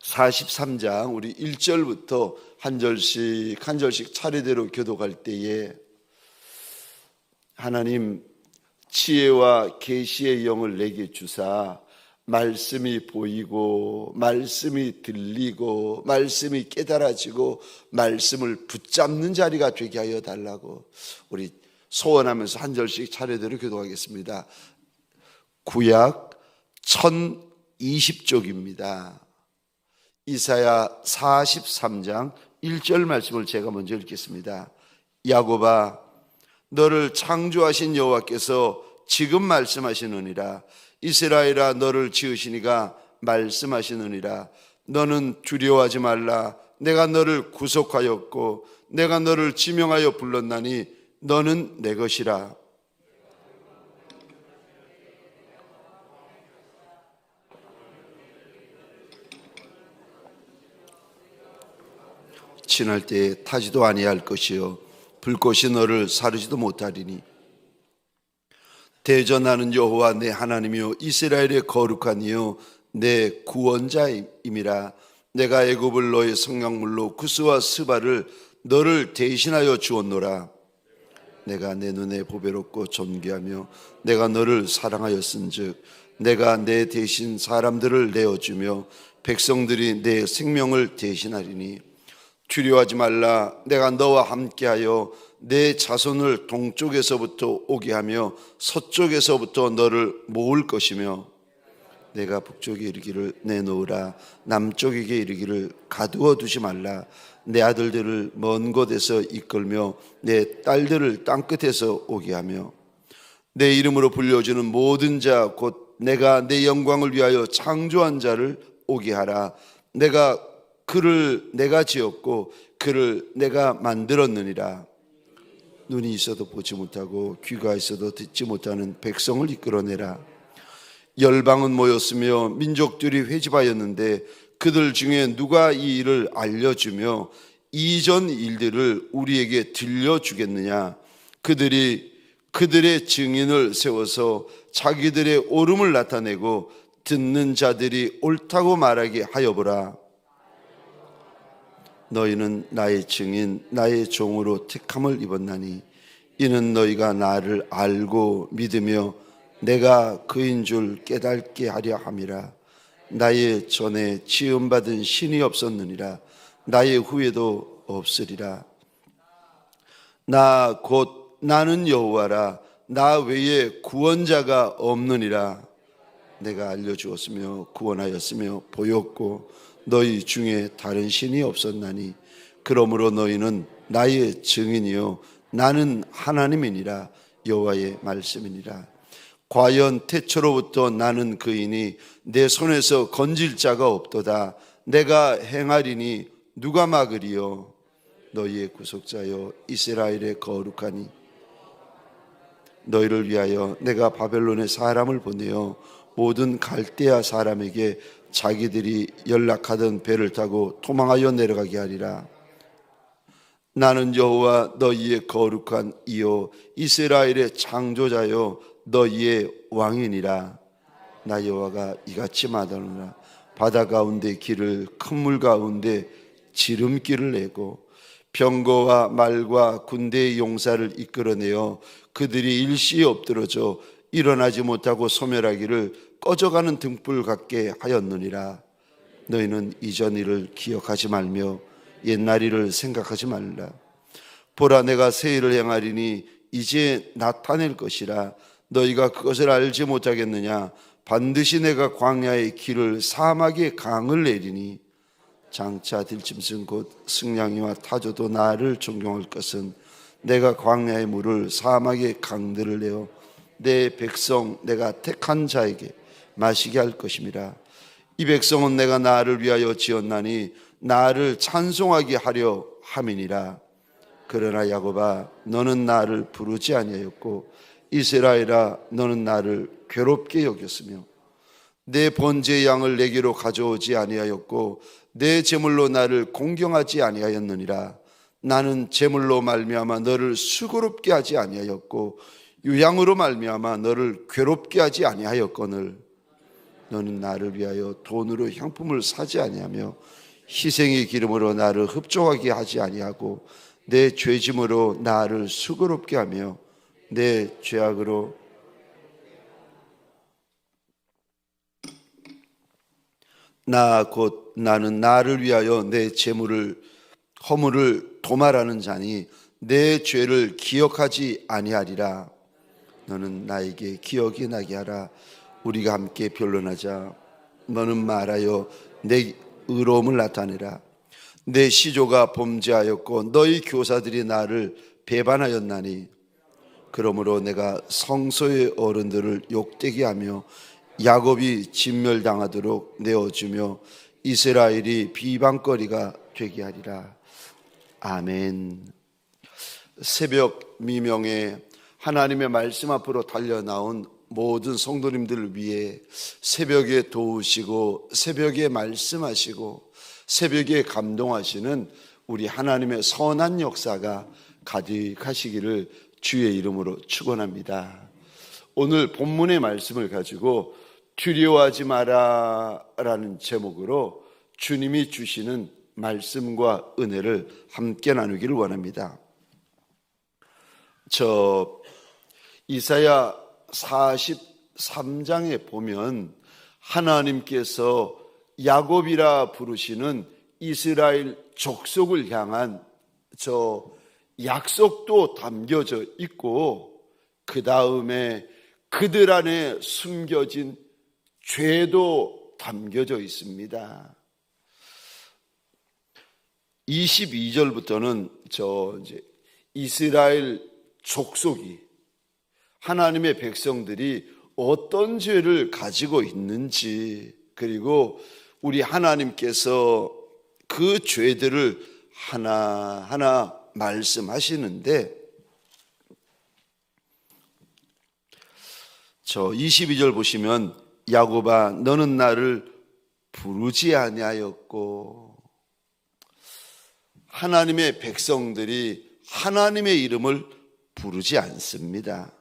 43장 우리 1절부터 한 절씩 차례대로 교독할 때에 하나님 지혜와 계시의 영을 내게 주사 말씀이 보이고 말씀이 들리고 말씀이 깨달아지고 말씀을 붙잡는 자리가 되게 하여 달라고 우리 소원하면서 한 절씩 차례대로 교독하겠습니다. 구약 1020쪽입니다. 이사야 43장 1절 말씀을 제가 먼저 읽겠습니다. 야곱아, 너를 창조하신 여호와께서 지금 말씀하시느니라. 이스라엘아, 너를 지으시니가 말씀하시느니라. 너는 두려워하지 말라. 내가 너를 구속하였고 내가 너를 지명하여 불렀나니 너는 내 것이라. 친할 때에 타지도 아니할 것이요 불꽃이 너를 사르지도 못하리니 대전하는 여호와 내 하나님이요 이스라엘의 거룩한 이요 내 구원자임이라. 내가 애굽을 너의 성량물로 구스와 스바를 너를 대신하여 주었노라. 내가 내 눈에 보배롭고 존귀하며 내가 너를 사랑하였은즉 내가 내 대신 사람들을 내어주며 백성들이 내 생명을 대신하리니 두려워하지 말라. 내가 너와 함께하여 내 자손을 동쪽에서부터 오게 하며 서쪽에서부터 너를 모을 것이며 내가 북쪽에 이르기를 내놓으라. 남쪽에게 이르기를 가두어 두지 말라. 내 아들들을 먼 곳에서 이끌며 내 딸들을 땅끝에서 오게 하며 내 이름으로 불려주는 모든 자 곧 내가 내 영광을 위하여 창조한 자를 오게 하라. 그를 내가 지었고 그를 내가 만들었느니라. 눈이 있어도 보지 못하고 귀가 있어도 듣지 못하는 백성을 이끌어내라. 열방은 모였으며 민족들이 회집하였는데 그들 중에 누가 이 일을 알려주며 이전 일들을 우리에게 들려주겠느냐. 그들이 그들의 증인을 세워서 자기들의 옳음을 나타내고 듣는 자들이 옳다고 말하게 하여보라. 너희는 나의 증인 나의 종으로 택함을 입었나니 이는 너희가 나를 알고 믿으며 내가 그인 줄 깨닫게 하려 함이라. 나의 전에 지음받은 신이 없었느니라. 나의 후에도 없으리라. 나 곧 나는 여호와라. 나 외에 구원자가 없느니라. 내가 알려주었으며 구원하였으며 보였고 너희 중에 다른 신이 없었나니 그러므로 너희는 나의 증인이요 나는 하나님이니라. 여호와의 말씀이니라. 과연 태초로부터 나는 그이니 내 손에서 건질 자가 없도다. 내가 행하리니 누가 막으리요. 너희의 구속자여 이스라엘의 거룩하니 너희를 위하여 내가 바벨론에 사람을 보내어 모든 갈대아 사람에게 자기들이 연락하던 배를 타고 도망하여 내려가게 하리라. 나는 여호와 너희의 거룩한 이요 이스라엘의 창조자요 너희의 왕이니라. 나 여호와가 이같이 말하노라. 바다 가운데 길을 큰 물 가운데 지름길을 내고 병거와 말과 군대의 용사를 이끌어내어 그들이 일시에 엎드러져 일어나지 못하고 소멸하기를 꺼져가는 등불 같게 하였느니라. 너희는 이전 일을 기억하지 말며 옛날 일을 생각하지 말라. 보라, 내가 새 일을 행하리니 이제 나타낼 것이라. 너희가 그것을 알지 못하겠느냐. 반드시 내가 광야의 길을 사막의 강을 내리니 장차 들짐승 곧 승냥이와 타조도 나를 존경할 것은 내가 광야의 물을 사막의 강들을 내어 내 백성 내가 택한 자에게 마시게 할 것임이라. 이 백성은 내가 나를 위하여 지었나니 나를 찬송하게 하려 함이니라. 그러나 야곱아, 너는 나를 부르지 아니하였고 이스라엘아, 너는 나를 괴롭게 여겼으며 내 번제의 양을 내게로 가져오지 아니하였고 내 제물로 나를 공경하지 아니하였느니라. 나는 제물로 말미암아 너를 수고롭게 하지 아니하였고 유향으로 말미암아 너를 괴롭게 하지 아니하였거늘 너는 나를 위하여 돈으로 향품을 사지 아니하며 희생의 기름으로 나를 흡족하게 하지 아니하고 내 죄짐으로 나를 수고롭게 하며 내 죄악으로 나는 나를 위하여 내 재물을 허물을 도말하는 자니 내 죄를 기억하지 아니하리라. 너는 나에게 기억이 나게 하라. 우리가 함께 변론하자. 너는 말하여 내 의로움을 나타내라. 내 시조가 범죄하였고 너희 교사들이 나를 배반하였나니 그러므로 내가 성소의 어른들을 욕되게 하며 야곱이 진멸당하도록 내어주며 이스라엘이 비방거리가 되게 하리라. 아멘. 새벽 미명에 하나님의 말씀 앞으로 달려나온 모든 성도님들을 위해 새벽에 도우시고 새벽에 말씀하시고 새벽에 감동하시는 우리 하나님의 선한 역사가 가득하시기를 주의 이름으로 축원합니다. 오늘 본문의 말씀을 가지고 두려워하지 마라 라는 제목으로 주님이 주시는 말씀과 은혜를 함께 나누기를 원합니다. 이사야 43장에 보면 하나님께서 야곱이라 부르시는 이스라엘 족속을 향한 약속도 담겨져 있고 그 다음에 그들 안에 숨겨진 죄도 담겨져 있습니다. 22절부터는 이제 이스라엘 족속이 하나님의 백성들이 어떤 죄를 가지고 있는지 그리고 우리 하나님께서 그 죄들을 하나하나 말씀하시는데 22절 보시면 야곱아 너는 나를 부르지 아니하였고 하나님의 백성들이 하나님의 이름을 부르지 않습니다.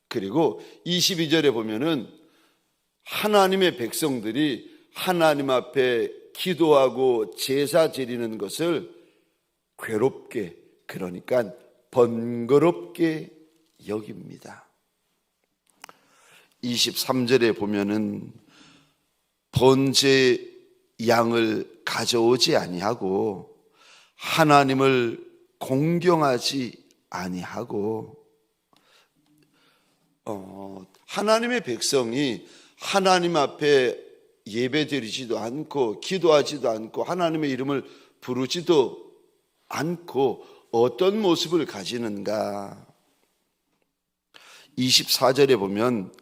그리고 22절에 보면은 하나님의 백성들이 하나님 앞에 기도하고 제사 드리는 것을 괴롭게 그러니까 번거롭게 여깁니다. 23절에 보면은 번제 양을 가져오지 아니하고 하나님을 공경하지 아니하고 하나님의 백성이 하나님 앞에 예배드리지도 않고 기도하지도 않고 하나님의 이름을 부르지도 않고 어떤 모습을 가지는가? 24절에 보면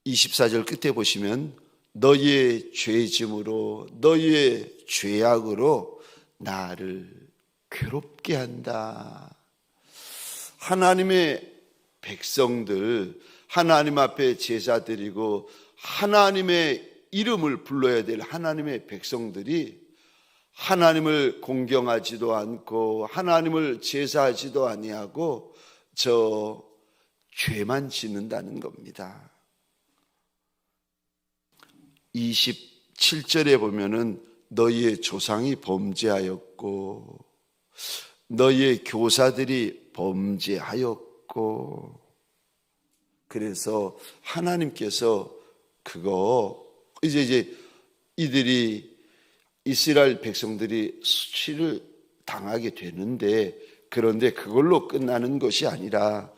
24절 끝에 보시면 너희의 죄짐으로 너희의 죄악으로 나를 괴롭게 한다. 하나님의 백성들 하나님 앞에 제사 드리고 하나님의 이름을 불러야 될 하나님의 백성들이 하나님을 공경하지도 않고 하나님을 제사하지도 아니하고 죄만 짓는다는 겁니다. 27절에 보면은 너희의 조상이 범죄하였고 너희의 교사들이 범죄하였고 그래서 하나님께서 이제 이들이 이스라엘 백성들이 수치를 당하게 되는데 그런데 그걸로 끝나는 것이 아니라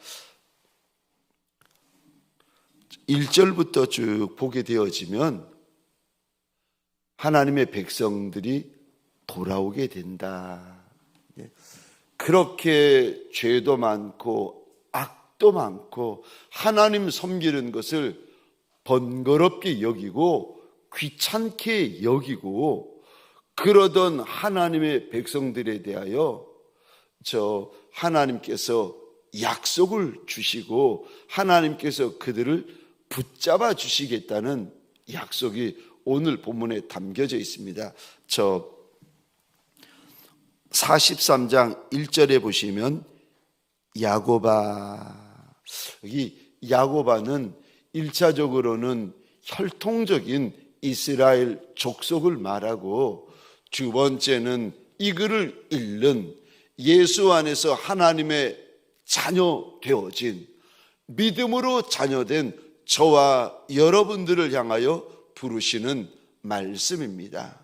1절부터 쭉 보게 되어지면 하나님의 백성들이 돌아오게 된다. 그렇게 죄도 많고 악도 많고 하나님 섬기는 것을 번거롭게 여기고 귀찮게 여기고 그러던 하나님의 백성들에 대하여 하나님께서 약속을 주시고 하나님께서 그들을 붙잡아 주시겠다는 약속이 오늘 본문에 담겨져 있습니다. 43장 1절에 보시면 야곱아, 여기 야곱아는 1차적으로는 혈통적인 이스라엘 족속을 말하고, 두 번째는 이 글을 읽는 예수 안에서 하나님의 자녀 되어진, 믿음으로 자녀된 저와 여러분들을 향하여 부르시는 말씀입니다.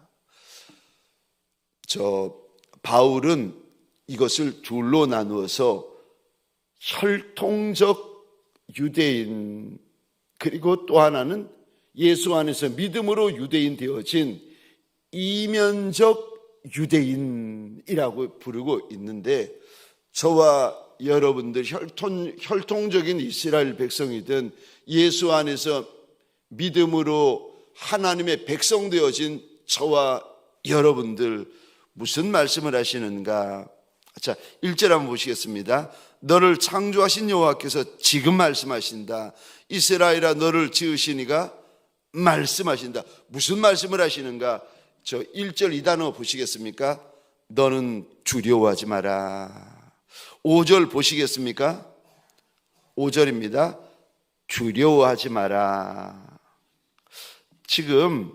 바울은 이것을 둘로 나누어서 혈통적 유대인, 그리고 또 하나는 예수 안에서 믿음으로 유대인 되어진 이면적 유대인이라고 부르고 있는데, 저와 여러분들 혈통적인 이스라엘 백성이든 예수 안에서 믿음으로 하나님의 백성 되어진 저와 여러분들 무슨 말씀을 하시는가? 자, 1절 한번 보시겠습니다. 너를 창조하신 여호와께서 지금 말씀하신다. 이스라엘아, 너를 지으시니가 말씀하신다. 무슨 말씀을 하시는가? 저 1절 이 단어 보시겠습니까? 너는 두려워하지 마라. 5절 보시겠습니까? 5절입니다. 두려워하지 마라. 지금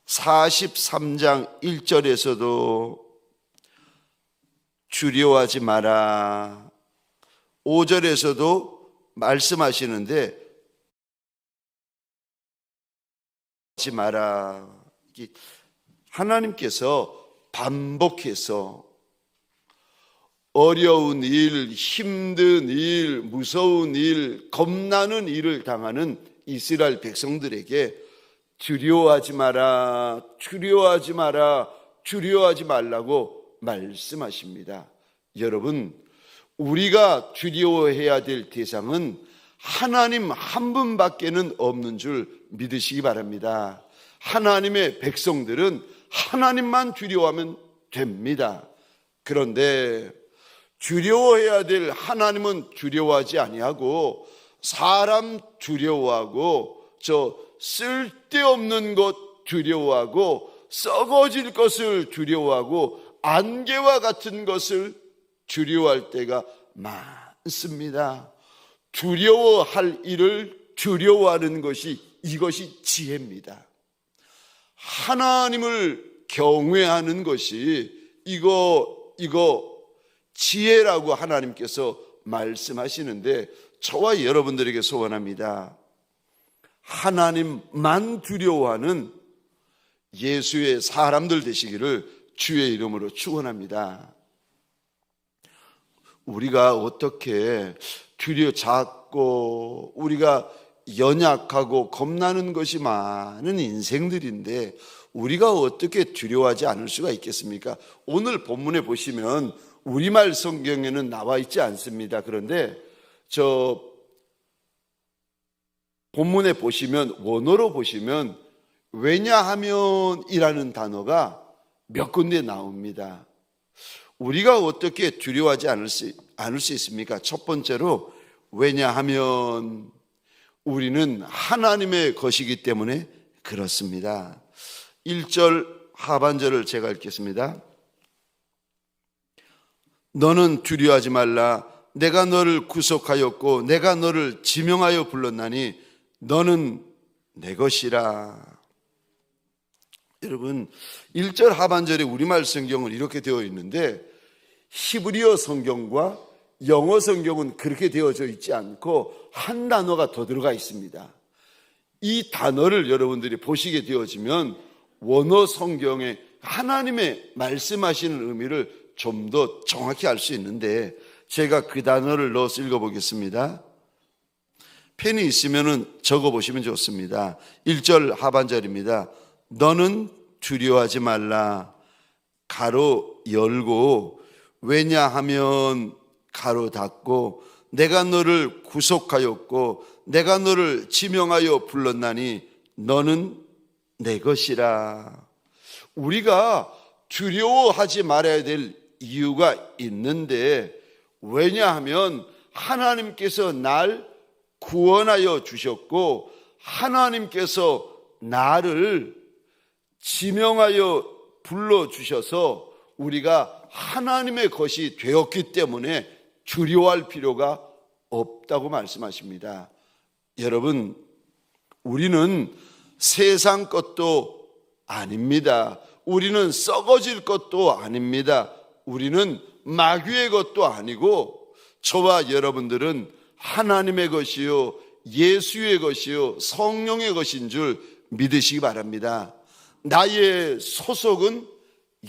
43장 1절에서도 두려워하지 마라, 5절에서도 말씀하시는데 하지 마라. 하나님께서 반복해서 어려운 일, 힘든 일, 무서운 일, 겁나는 일을 당하는 이스라엘 백성들에게 두려워하지 마라, 두려워하지 마라, 두려워하지 말라고 말씀하십니다. 여러분, 우리가 두려워해야 될 대상은 하나님 한 분밖에는 없는 줄 믿으시기 바랍니다. 하나님의 백성들은 하나님만 두려워하면 됩니다. 그런데 두려워해야 될 하나님은 두려워하지 아니하고 사람 두려워하고 쓸데없는 것 두려워하고 썩어질 것을 두려워하고 안개와 같은 것을 두려워할 때가 많습니다. 두려워할 일을 두려워하는 것이, 이것이 지혜입니다. 하나님을 경외하는 것이 이거 지혜라고 하나님께서 말씀하시는데, 저와 여러분들에게 소원합니다. 하나님만 두려워하는 예수의 사람들 되시기를 주의 이름으로 축원합니다. 우리가 어떻게 작고 우리가 연약하고 겁나는 것이 많은 인생들인데 우리가 어떻게 두려워하지 않을 수가 있겠습니까? 오늘 본문에 보시면 우리말 성경에는 나와 있지 않습니다. 그런데 본문에 보시면, 원어로 보시면 왜냐하면이라는 단어가 몇 군데 나옵니다. 우리가 어떻게 두려워하지 않을 수 있습니까? 첫 번째로, 왜냐하면 우리는 하나님의 것이기 때문에 그렇습니다. 1절 하반절을 제가 읽겠습니다. 너는 두려워하지 말라. 내가 너를 구속하였고 내가 너를 지명하여 불렀나니 너는 내 것이라. 여러분, 1절 하반절에 우리말 성경은 이렇게 되어 있는데 히브리어 성경과 영어 성경은 그렇게 되어져 있지 않고 한 단어가 더 들어가 있습니다. 이 단어를 여러분들이 보시게 되어지면 원어 성경에 하나님의 말씀하시는 의미를 좀 더 정확히 알 수 있는데, 제가 그 단어를 넣어서 읽어보겠습니다. 펜이 있으면 적어보시면 좋습니다. 1절 하반절입니다. 너는 두려워하지 말라. 가로 열고 왜냐하면 가로 닫고 내가 너를 구속하였고 내가 너를 지명하여 불렀나니 너는 내 것이라. 우리가 두려워하지 말아야 될 이유가 있는데, 왜냐하면 하나님께서 날 구원하여 주셨고 하나님께서 나를 지명하여 불러주셔서 우리가 하나님의 것이 되었기 때문에 두려워할 필요가 없다고 말씀하십니다. 여러분, 우리는 세상 것도 아닙니다. 우리는 썩어질 것도 아닙니다. 우리는 마귀의 것도 아니고 저와 여러분들은 하나님의 것이요 예수의 것이요 성령의 것인 줄 믿으시기 바랍니다. 나의 소속은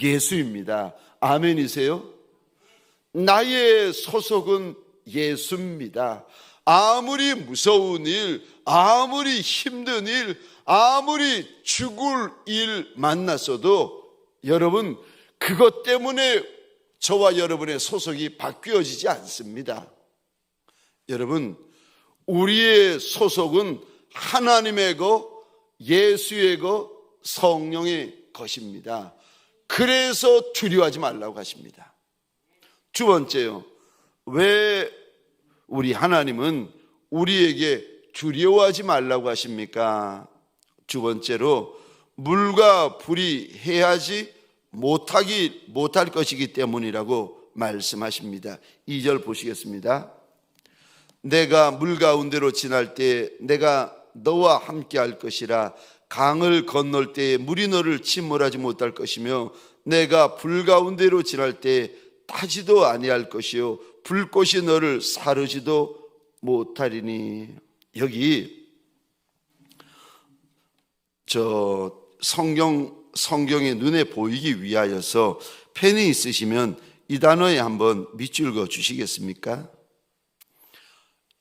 예수입니다. 아멘이세요? 나의 소속은 예수입니다. 아무리 무서운 일, 아무리 힘든 일, 아무리 죽을 일 만났어도 여러분 그것 때문에 저와 여러분의 소속이 바뀌어지지 않습니다. 여러분 우리의 소속은 하나님의 것, 예수의 것, 성령의 것입니다. 그래서 두려워하지 말라고 하십니다. 두 번째요, 왜 우리 하나님은 우리에게 두려워하지 말라고 하십니까? 두 번째로 물과 불이 해하지 못할 것이기 때문이라고 말씀하십니다. 2절 보시겠습니다. 내가 물 가운데로 지날 때 내가 너와 함께 할 것이라. 강을 건널 때에 물이 너를 침몰하지 못할 것이며 내가 불 가운데로 지날 때 타지도 아니할 것이요 불꽃이 너를 사르지도 못하리니. 여기 성경의 눈에 보이기 위하여서 펜이 있으시면 이 단어에 한번 밑줄 그어 주시겠습니까?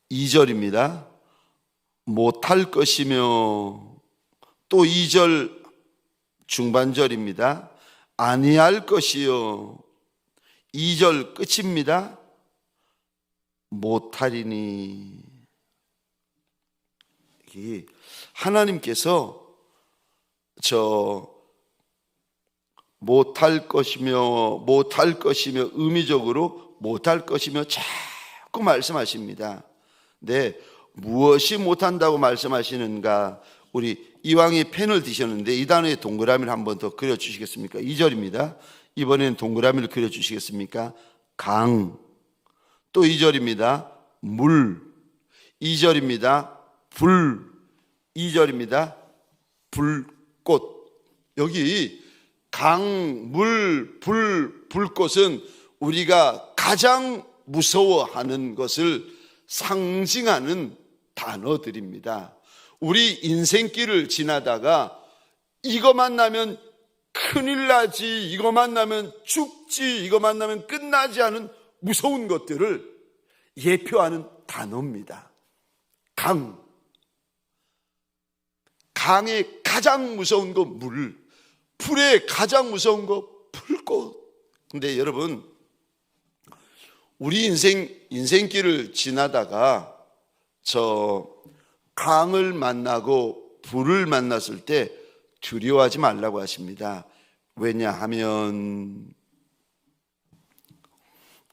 2절입니다. 못할 것이며, 또 2절 중반절입니다. 아니할 것이요. 2절 끝입니다. 못하리니. 하나님께서 못할 것이며 의미적으로 못할 것이며 자꾸 말씀하십니다. 네, 무엇이 못한다고 말씀하시는가? 우리 이왕이 펜을 드셨는데 이 단어에 동그라미를 한 번 더 그려주시겠습니까? 2절입니다. 이번에는 동그라미를 그려주시겠습니까? 강. 또 2절입니다. 물. 2절입니다. 불. 2절입니다. 불꽃. 여기 강, 물, 불, 불꽃은 우리가 가장 무서워하는 것을 상징하는 단어들입니다. 우리 인생길을 지나다가 이거 만나면 큰일 나지, 이거 만나면 죽지, 이거 만나면 끝나지 않은 무서운 것들을 예표하는 단어입니다. 강. 강의 가장 무서운 거 물, 불의 가장 무서운 거 불꽃. 근데 여러분, 우리 인생길을 지나다가 강을 만나고 불을 만났을 때 두려워하지 말라고 하십니다. 왜냐하면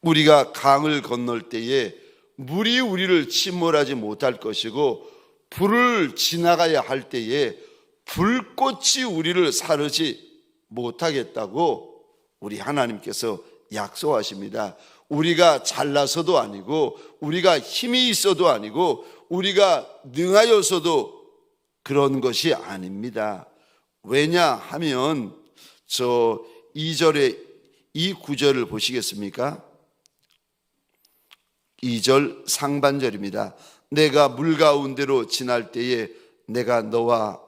우리가 강을 건널 때에 물이 우리를 침몰하지 못할 것이고 불을 지나가야 할 때에 불꽃이 우리를 사르지 못하겠다고 우리 하나님께서 약속하십니다. 우리가 잘나서도 아니고 우리가 힘이 있어도 아니고 우리가 능하여서도 그런 것이 아닙니다. 왜냐하면 2절에 이 구절을 보시겠습니까? 2절 상반절입니다. 내가 물 가운데로 지날 때에 내가 너와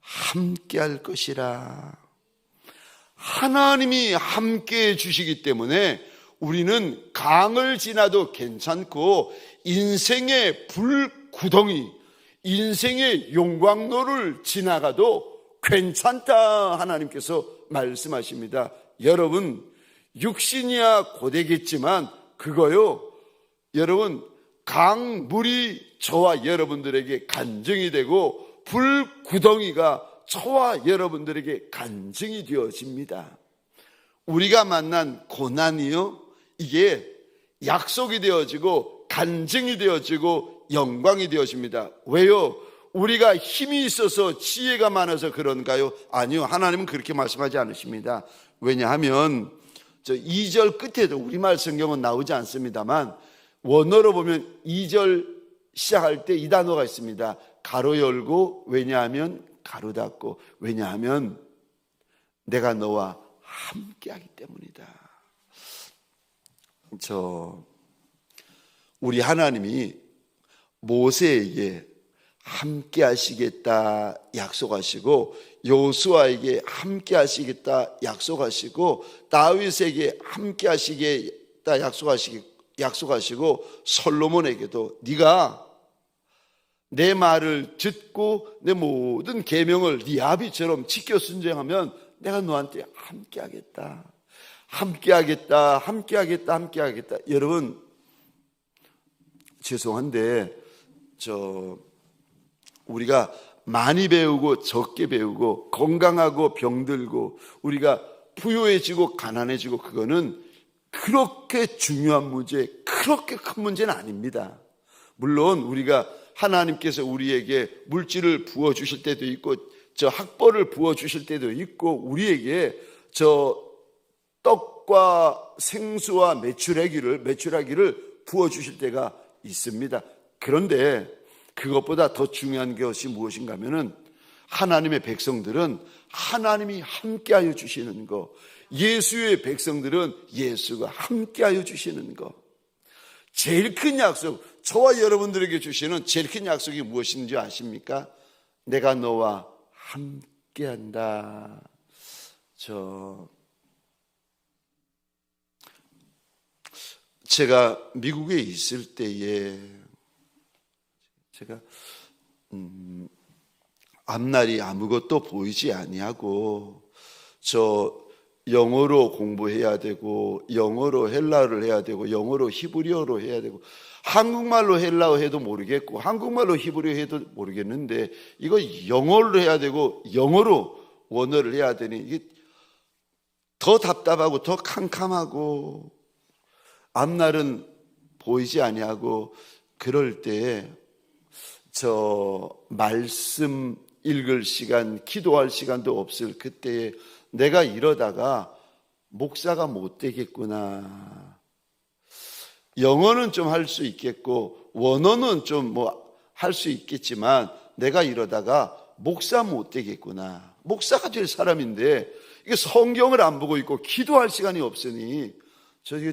함께 할 것이라. 하나님이 함께 해 주시기 때문에 우리는 강을 지나도 괜찮고 인생의 불구덩이, 인생의 용광로를 지나가도 괜찮다 하나님께서 말씀하십니다. 여러분, 육신이야 고되겠지만 그거요, 여러분, 강물이 저와 여러분들에게 간증이 되고 불구덩이가 저와 여러분들에게 간증이 되어집니다. 우리가 만난 고난이요, 이게 약속이 되어지고 간증이 되어지고 영광이 되어집니다. 왜요? 우리가 힘이 있어서 지혜가 많아서 그런가요? 아니요, 하나님은 그렇게 말씀하지 않으십니다. 왜냐하면 2절 끝에도 우리말 성경은 나오지 않습니다만 원어로 보면 2절 시작할 때 이 단어가 있습니다. 가로 열고, 왜냐하면 가로닫고. 왜냐하면 내가 너와 함께하기 때문이다. 우리 하나님이 모세에게 함께 하시겠다 약속하시고, 여호수아에게 함께 하시겠다 약속하시고, 다윗에게 함께 하시겠다 약속하시고, 솔로몬에게도 네가 내 말을 듣고 내 모든 계명을 네 아비처럼 지켜 순종하면 내가 너한테 함께 하겠다. 함께 하겠다. 함께 하겠다. 함께 하겠다. 여러분, 죄송한데 우리가 많이 배우고 적게 배우고, 건강하고 병들고, 우리가 부유해지고 가난해지고, 그거는 그렇게 중요한 문제, 그렇게 큰 문제는 아닙니다. 물론 우리가 하나님께서 우리에게 물질을 부어주실 때도 있고, 학벌을 부어주실 때도 있고, 우리에게 떡과 생수와 메추라기를 부어주실 때가 있습니다. 그런데 그것보다 더 중요한 것이 무엇인가 하면은, 하나님의 백성들은 하나님이 함께하여 주시는 것, 예수의 백성들은 예수가 함께하여 주시는 것. 제일 큰 약속, 저와 여러분들에게 주시는 제일 큰 약속이 무엇인지 아십니까? 내가 너와 함께한다. 제가 미국에 있을 때에 제가 앞날이 아무것도 보이지 아니하고, 영어로 공부해야 되고, 영어로 헬라어를 해야 되고, 영어로 히브리어로 해야 되고, 한국말로 헬라어 해도 모르겠고, 한국말로 히브리어 해도 모르겠는데, 이거 영어로 해야 되고, 영어로 원어를 해야 되니, 이게 더 답답하고 더 캄캄하고, 앞날은 보이지 아니하고, 그럴 때 말씀 읽을 시간, 기도할 시간도 없을 그때에 내가 이러다가 목사가 못 되겠구나. 영어는 좀 할 수 있겠고, 원어는 좀 할 수 있겠지만, 내가 이러다가 목사 못 되겠구나. 목사가 될 사람인데 이게 성경을 안 보고 있고 기도할 시간이 없으니, 저기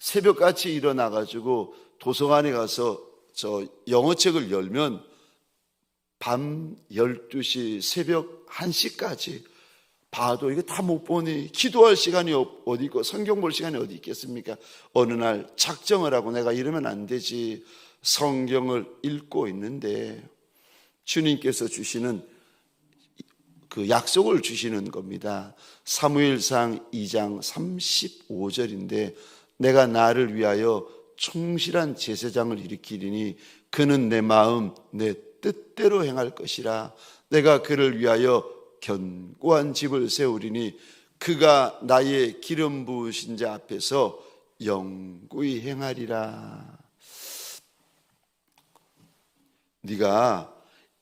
새벽같이 일어나가지고 도서관에 가서 영어책을 열면 밤 12시, 새벽 1시까지 봐도 이거 다 못 보니 기도할 시간이 어디 있고 성경 볼 시간이 어디 있겠습니까? 어느 날 작정을 하고 내가 이러면 안 되지, 성경을 읽고 있는데 주님께서 주시는 그 약속을 주시는 겁니다. 사무엘상 2장 35절인데, 내가 나를 위하여 충실한 제사장을 일으키리니 그는 내 마음 내 뜻대로 행할 것이라. 내가 그를 위하여 견고한 집을 세우리니 그가 나의 기름 부으신 자 앞에서 영구히 행하리라. 네가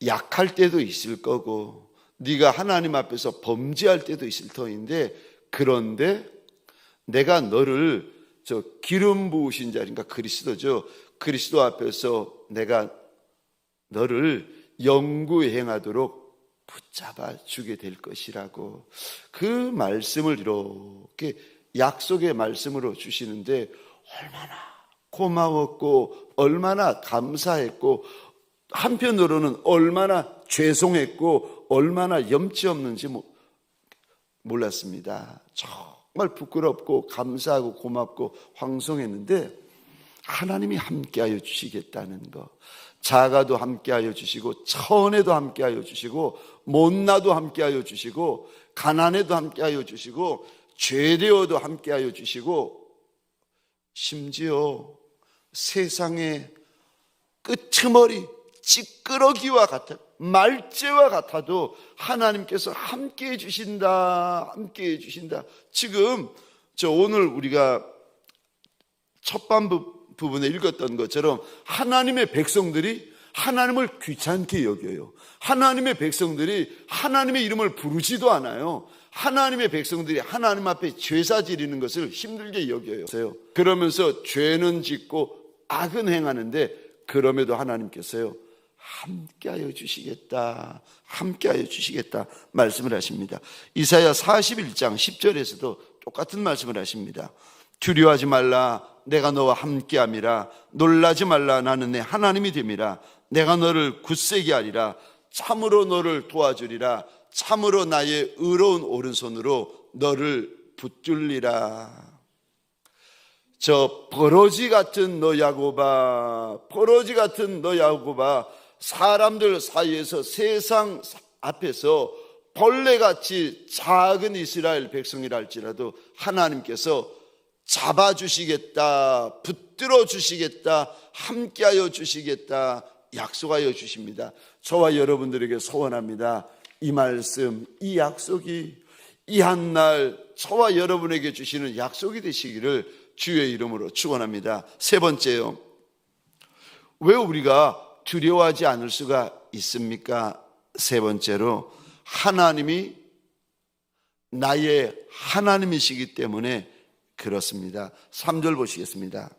약할 때도 있을 거고, 네가 하나님 앞에서 범죄할 때도 있을 터인데, 그런데 내가 너를 기름 부으신 자니까 그리스도죠. 그리스도 앞에서 내가 너를 영구히 행하도록 붙잡아 주게 될 것이라고, 그 말씀을 이렇게 약속의 말씀으로 주시는데 얼마나 고마웠고 얼마나 감사했고, 한편으로는 얼마나 죄송했고 얼마나 염치 없는지 몰랐습니다. 정말 부끄럽고 감사하고 고맙고 황송했는데, 하나님이 함께하여 주시겠다는 것, 작아도 함께하여 주시고, 천해도 함께하여 주시고, 못나도 함께하여 주시고, 가난해도 함께하여 주시고, 죄되어도 함께하여 주시고, 심지어 세상의 끄트머리 찌끄러기와 같아, 말재와 같아도 하나님께서 함께해 주신다, 함께해 주신다. 지금 오늘 우리가 첫반 부분에 읽었던 것처럼 하나님의 백성들이 하나님을 귀찮게 여겨요. 하나님의 백성들이 하나님의 이름을 부르지도 않아요. 하나님의 백성들이 하나님 앞에 제사 지리는 것을 힘들게 여겨요. 그러면서 죄는 짓고 악은 행하는데, 그럼에도 하나님께서요, 함께하여 주시겠다, 함께하여 주시겠다 말씀을 하십니다. 이사야 41장 10절에서도 똑같은 말씀을 하십니다. 두려워하지 말라, 내가 너와 함께함이라. 놀라지 말라, 나는 내 하나님이 됨이라. 내가 너를 굳세게 하리라. 참으로 너를 도와주리라. 참으로 나의 의로운 오른손으로 너를 붙들리라. 저 버러지 같은 너 야곱아, 버러지 같은 너 야곱아, 사람들 사이에서 세상 앞에서 벌레같이 작은 이스라엘 백성이라 할지라도 하나님께서 잡아주시겠다, 붙들어 주시겠다, 함께하여 주시겠다 약속하여 주십니다. 저와 여러분들에게 소원합니다. 이 말씀, 이 약속이 이 한날 저와 여러분에게 주시는 약속이 되시기를 주의 이름으로 축원합니다. 세 번째요, 왜 우리가 두려워하지 않을 수가 있습니까? 세 번째로, 하나님이 나의 하나님이시기 때문에 그렇습니다. 3절 보시겠습니다.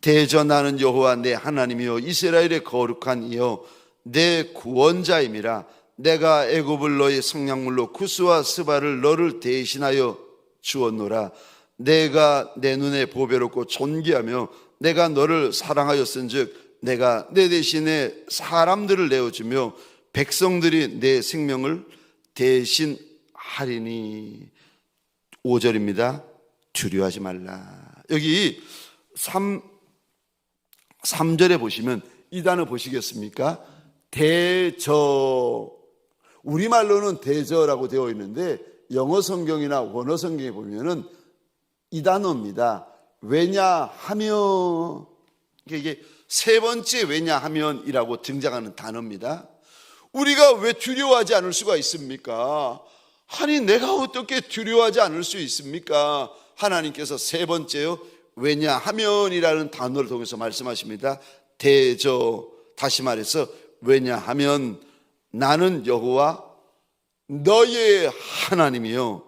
대전하는 여호와 내 하나님이요 이스라엘의 거룩한 이여 내 구원자임이라. 내가 애굽을 너의 성량물로 구스와 스바를 너를 대신하여 주었노라. 내가 내 눈에 보배롭고 존귀하며 내가 너를 사랑하였은즉 내가 내 대신에 사람들을 내어주며 백성들이 내 생명을 대신하리니. 5절입니다. 두려워하지 말라. 여기 3절에 보시면 이 단어 보시겠습니까? 대저. 우리말로는 대저라고 되어 있는데 영어 성경이나 원어 성경에 보면은 이 단어입니다. 왜냐하면, 이게 세 번째 왜냐하면이라고 등장하는 단어입니다. 우리가 왜 두려워하지 않을 수가 있습니까? 아니 내가 어떻게 두려워하지 않을 수 있습니까? 하나님께서 세 번째요, 왜냐하면이라는 단어를 통해서 말씀하십니다. 대저, 다시 말해서 왜냐하면 나는 여호와 너의 하나님이요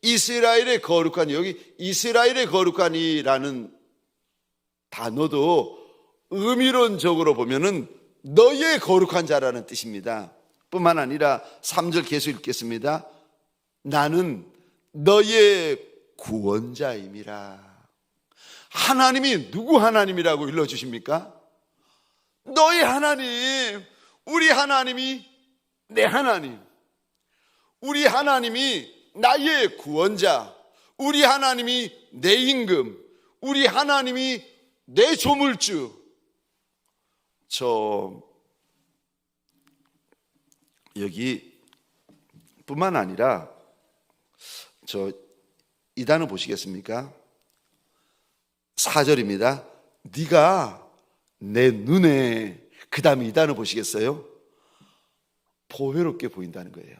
이스라엘의 거룩한, 여기 이스라엘의 거룩한이라는 단어도 의미론적으로 보면은 너의 거룩한 자라는 뜻입니다. 뿐만 아니라 3절 계속 읽겠습니다. 나는 너의 구원자임이라. 하나님이 누구 하나님이라고 일러주십니까? 너의 하나님. 우리 하나님이 내 하나님, 우리 하나님이 나의 구원자, 우리 하나님이 내 임금, 우리 하나님이 내 조물주. 저 여기 뿐만 아니라 이 단어 보시겠습니까? 4절입니다. 네가 내 눈에, 그 다음에 이 단어 보시겠어요? 보배롭게 보인다는 거예요.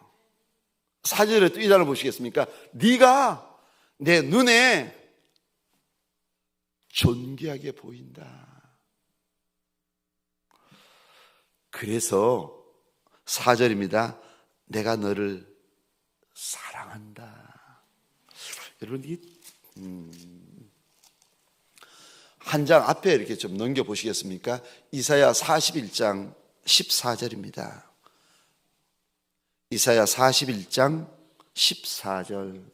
4절에 또 이 단어 보시겠습니까? 네가 내 눈에 존귀하게 보인다. 그래서 4절입니다. 내가 너를 사랑한다. 여러분, 한 장 앞에 이렇게 좀 넘겨 보시겠습니까? 이사야 41장 14절입니다. 이사야 41장 14절.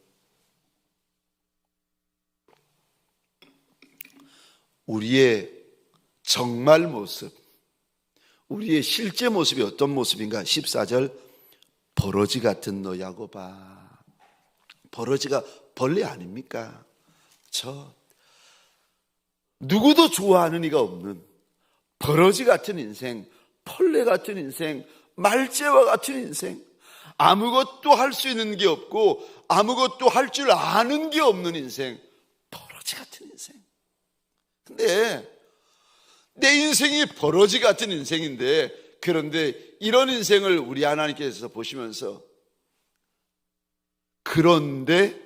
우리의 정말 모습, 우리의 실제 모습이 어떤 모습인가? 14절. 버러지 같은 너 야곱아. 버러지가 벌레 아닙니까? 누구도 좋아하는 이가 없는 버러지 같은 인생, 벌레 같은 인생, 말재와 같은 인생, 아무것도 할 수 있는 게 없고 아무것도 할 줄 아는 게 없는 인생, 버러지 같은 인생. 근데 내 인생이 버러지 같은 인생인데, 그런데 이런 인생을 우리 하나님께서 보시면서, 그런데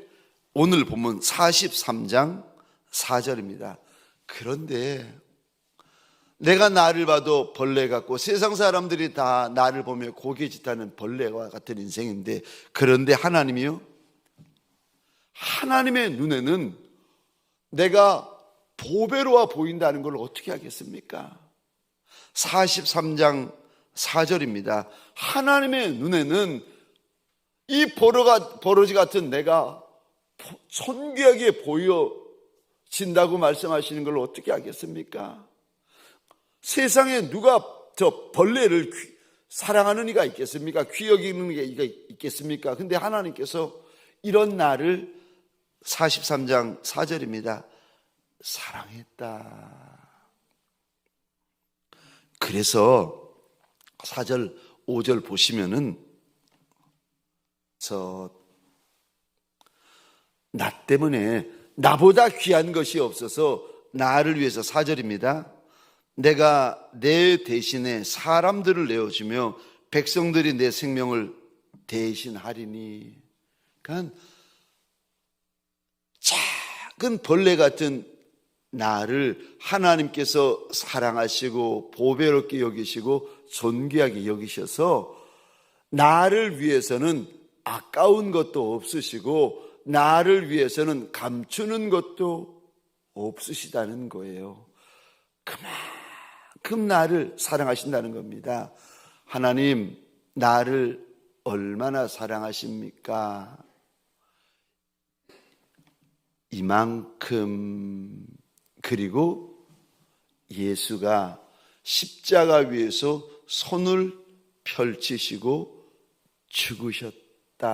오늘 보면 43장 4절입니다. 그런데 내가 나를 봐도 벌레 같고 세상 사람들이 다 나를 보며 고개 짓하는 벌레와 같은 인생인데, 그런데 하나님이요, 하나님의 눈에는 내가 보배로워 보인다는 걸 어떻게 하겠습니까? 43장 4절입니다. 하나님의 눈에는 이 버러지 같은 내가 존귀하게 보여진다고 말씀하시는 걸 어떻게 하겠습니까? 세상에 누가 저 벌레를 사랑하는 이가 있겠습니까? 귀 여기는 이가 있겠습니까? 근데 하나님께서 이런 나를 43장 4절입니다. 사랑했다. 그래서 4절 5절 보시면은 나 때문에 나보다 귀한 것이 없어서 나를 위해서 4절입니다. 내가 내 대신에 사람들을 내어주며 백성들이 내 생명을 대신하리니. 그러니까 작은 벌레 같은 나를 하나님께서 사랑하시고 보배롭게 여기시고 존귀하게 여기셔서 나를 위해서는 아까운 것도 없으시고 나를 위해서는 감추는 것도 없으시다는 거예요. 그만큼 나를 사랑하신다는 겁니다. 하나님, 나를 얼마나 사랑하십니까? 이만큼. 그리고 예수가 십자가 위에서 손을 펼치시고 죽으셨다.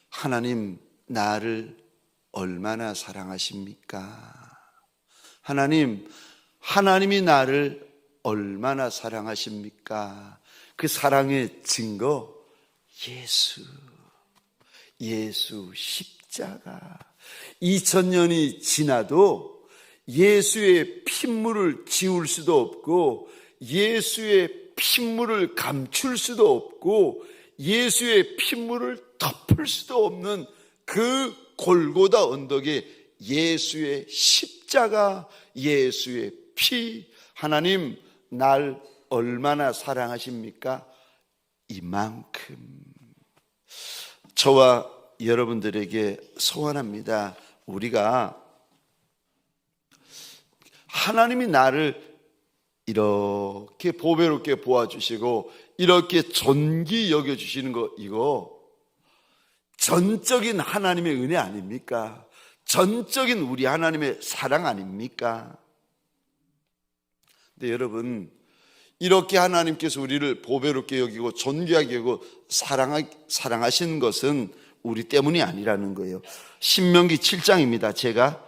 하나님, 나를 얼마나 사랑하십니까? 하나님이 나를 얼마나 사랑하십니까? 그 사랑의 증거, 예수 십자가. 2000년이 지나도 예수의 핏물을 지울 수도 없고 예수의 핏물을 감출 수도 없고 예수의 핏물을 덮을 수도 없는 그 골고다 언덕에 예수의 십자가, 예수의 피. 하나님, 날 얼마나 사랑하십니까? 이만큼. 저와 여러분들에게 소원합니다. 우리가 하나님이 나를 이렇게 보배롭게 보아주시고 이렇게 존귀 여겨주시는 거, 이거 전적인 하나님의 은혜 아닙니까? 전적인 우리 하나님의 사랑 아닙니까? 근데 여러분, 이렇게 하나님께서 우리를 보배롭게 여기고 존귀하게 여기고 사랑하신 것은 우리 때문이 아니라는 거예요. 신명기 7장입니다. 제가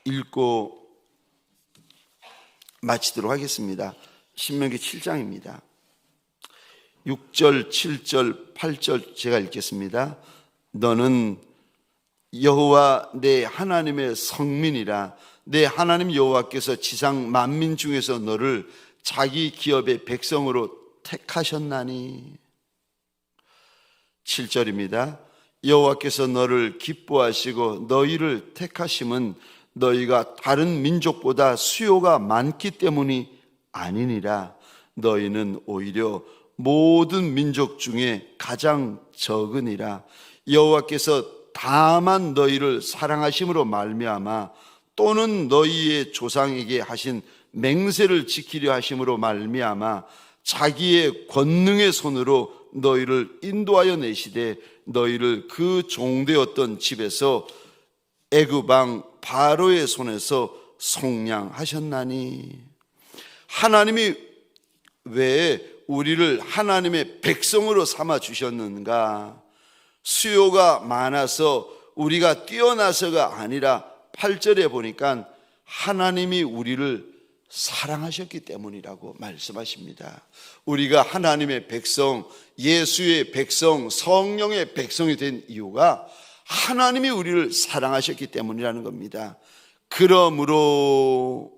읽고 마치도록 하겠습니다. 신명기 7장입니다. 6절, 7절, 8절 제가 읽겠습니다. 너는 여호와 내 하나님의 성민이라. 내 하나님 여호와께서 지상 만민 중에서 너를 자기 기업의 백성으로 택하셨나니. 7절입니다. 여호와께서 너를 기뻐하시고 너희를 택하심은 너희가 다른 민족보다 수요가 많기 때문이 아니니라. 너희는 오히려 모든 민족 중에 가장 적으니라. 여호와께서 다만 너희를 사랑하심으로 말미암아 또는 너희의 조상에게 하신 맹세를 지키려 하심으로 말미암아 자기의 권능의 손으로 너희를 인도하여 내시되 너희를 그 종되었던 집에서 애굽 왕 바로의 손에서 속량하셨나니. 하나님이 왜 우리를 하나님의 백성으로 삼아 주셨는가? 수요가 많아서 우리가 뛰어나서가 아니라 8절에 보니까 하나님이 우리를 사랑하셨기 때문이라고 말씀하십니다. 우리가 하나님의 백성, 예수의 백성, 성령의 백성이 된 이유가 하나님이 우리를 사랑하셨기 때문이라는 겁니다. 그러므로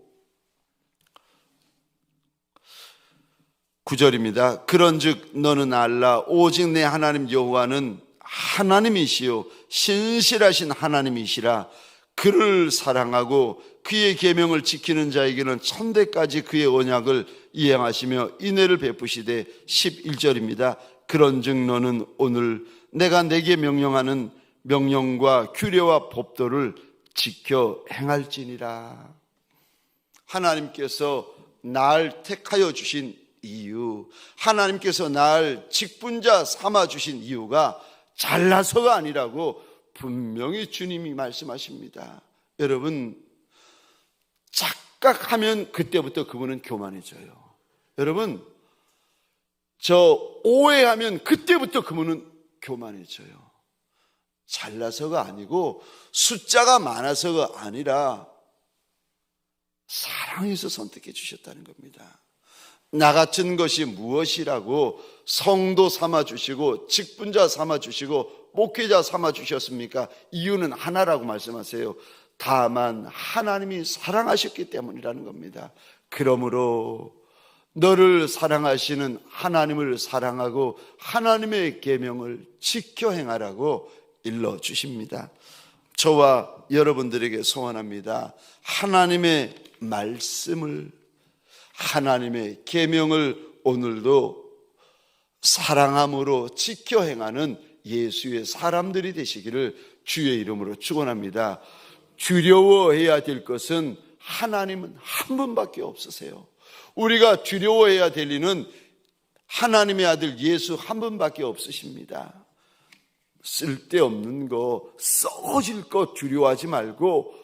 9절입니다. 그런즉 너는 알라 오직 내 하나님 여호와는 하나님이시요 신실하신 하나님이시라. 그를 사랑하고 그의 계명을 지키는 자에게는 천대까지 그의 언약을 이행하시며 인애를 베푸시되. 11절입니다. 그런즉 너는 오늘 내가 내게 명령하는 명령과 규례와 법도를 지켜 행할지니라. 하나님께서 날 택하여 주신 이유, 하나님께서 날 직분자 삼아 주신 이유가 잘나서가 아니라고 분명히 주님이 말씀하십니다. 여러분, 착각하면 그때부터 그분은 교만해져요. 여러분, 오해하면 그때부터 그분은 교만해져요. 잘나서가 아니고 숫자가 많아서가 아니라 사랑해서 선택해 주셨다는 겁니다. 나 같은 것이 무엇이라고 성도 삼아 주시고 직분자 삼아 주시고 목회자 삼아 주셨습니까? 이유는 하나라고 말씀하세요. 다만 하나님이 사랑하셨기 때문이라는 겁니다. 그러므로 너를 사랑하시는 하나님을 사랑하고 하나님의 계명을 지켜 행하라고 일러주십니다. 저와 여러분들에게 소원합니다. 하나님의 말씀을, 하나님의 계명을 오늘도 사랑함으로 지켜 행하는 예수의 사람들이 되시기를 주의 이름으로 축원합니다. 두려워해야 될 것은 하나님은 한 분밖에 없으세요. 우리가 두려워해야 될 일은 하나님의 아들 예수 한 분밖에 없으십니다. 쓸데없는 거, 썩어질 거 두려워하지 말고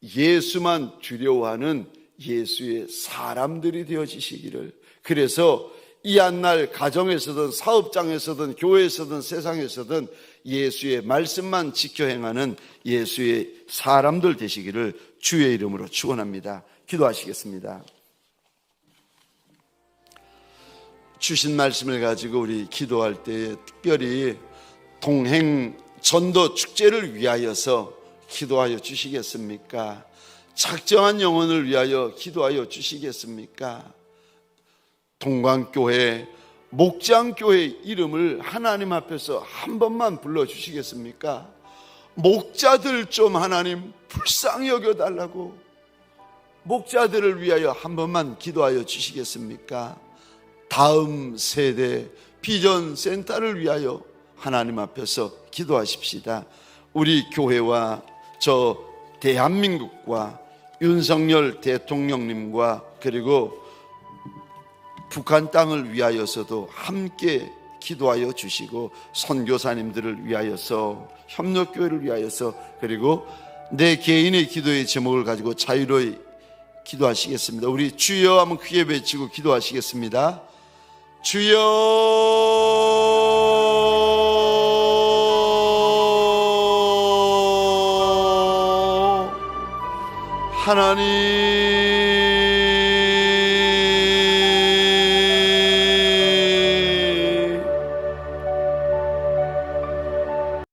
예수만 두려워하는 예수의 사람들이 되어지시기를. 그래서 이 한날 가정에서든 사업장에서든 교회에서든 세상에서든 예수의 말씀만 지켜 행하는 예수의 사람들 되시기를 주의 이름으로 축원합니다. 기도하시겠습니다. 주신 말씀을 가지고 우리 기도할 때 특별히 동행 전도 축제를 위하여서 기도하여 주시겠습니까? 작정한 영혼을 위하여 기도하여 주시겠습니까? 동광교회, 목장교회 이름을 하나님 앞에서 한 번만 불러주시겠습니까? 목자들 좀 하나님 불쌍히 여겨달라고, 목자들을 위하여 한 번만 기도하여 주시겠습니까? 다음 세대 비전 센터를 위하여 하나님 앞에서 기도하십시다. 우리 교회와 저 대한민국과 윤석열 대통령님과 그리고 북한 땅을 위하여서도 함께 기도하여 주시고, 선교사님들을 위하여서, 협력교회를 위하여서, 그리고 내 개인의 기도의 제목을 가지고 자유로이 기도하시겠습니다. 우리 주여 하면 크게 외치고 기도하시겠습니다. 주여, 하나님